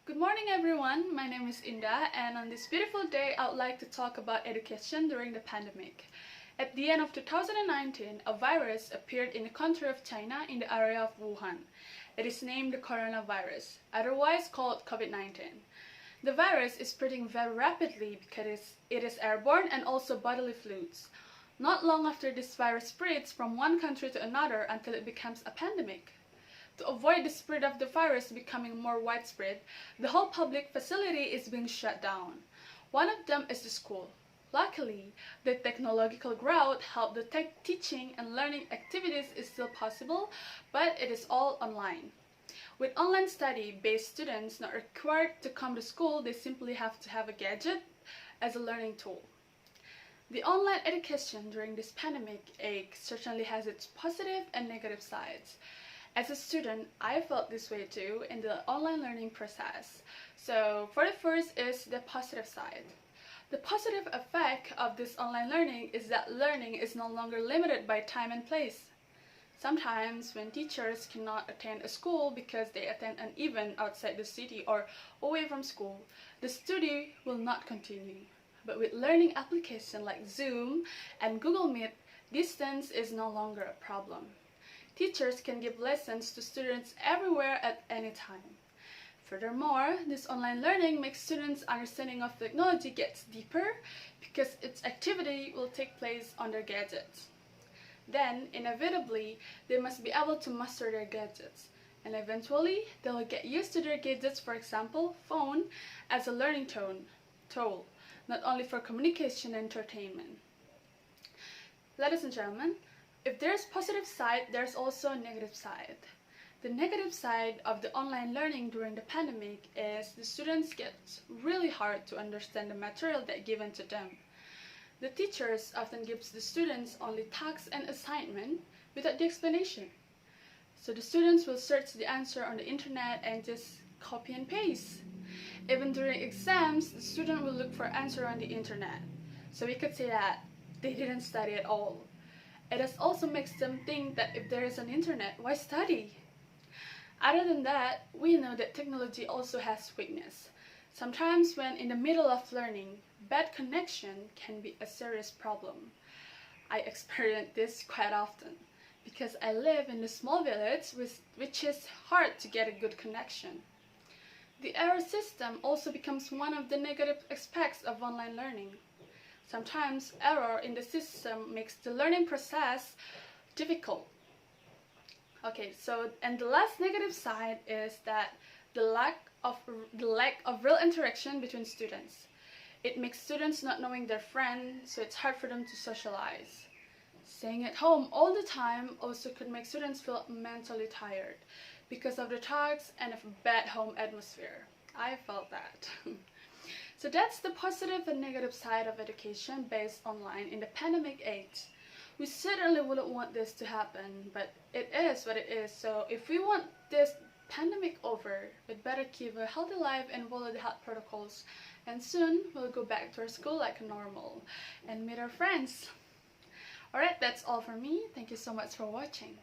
Good morning everyone, my name is Indah, and on this beautiful day I would like to talk about education during the pandemic. At the end of 2019, a virus appeared in the country of China in the area of Wuhan. It is named the coronavirus, otherwise called COVID-19. The virus is spreading very rapidly because it is airborne and also bodily fluids. Not long after this virus spreads from one country to another until it becomes a pandemic. To avoid the spread of the virus becoming more widespread, the whole public facility is being shut down. One of them is the school. Luckily, the technological growth helped the teaching and learning activities is still possible, but it is all online. With online study-based students not required to come to school, they simply have to have a gadget as a learning tool. The online education during this pandemic age certainly has its positive and negative sides. As a student, I felt this way too in the online learning process. So for the first is the positive side. The positive effect of this online learning is that learning is no longer limited by time and place. Sometimes when teachers cannot attend a school because they attend an event outside the city or away from school, the study will not continue. But with learning applications like Zoom and Google Meet, distance is no longer a problem. Teachers can give lessons to students everywhere at any time. Furthermore, this online learning makes students' understanding of technology gets deeper because its activity will take place on their gadgets. Then, inevitably, they must be able to master their gadgets, and eventually, they will get used to their gadgets, for example, phone, as a learning tool, not only for communication and entertainment. Ladies and gentlemen, if there's positive side, there's also a negative side. The negative side of the online learning during the pandemic is the students get really hard to understand the material that's given to them. The teachers often gives the students only tasks and assignment without the explanation. So the students will search the answer on the internet and just copy and paste. Even during exams, the student will look for answer on the internet. So we could say that they didn't study at all. It also makes them think that if there is an internet, why study? Other than that, we know that technology also has weakness. Sometimes when in the middle of learning, bad connection can be a serious problem. I experience this quite often because I live in a small village which is hard to get a good connection. The error system also becomes one of the negative aspects of online learning. Sometimes error in the system makes the learning process difficult. And the last negative side is that the lack of real interaction between students. It makes students not knowing their friends, so it's hard for them to socialize. Staying at home all the time also could make students feel mentally tired because of the talks and a bad home atmosphere. I felt that. So that's the positive and negative side of education based online in the pandemic age. We certainly wouldn't want this to happen, but it is what it is. So if we want this pandemic over, we'd better keep a healthy life and follow the health protocols. And soon we'll go back to our school like normal and meet our friends. Alright, that's all for me. Thank you so much for watching.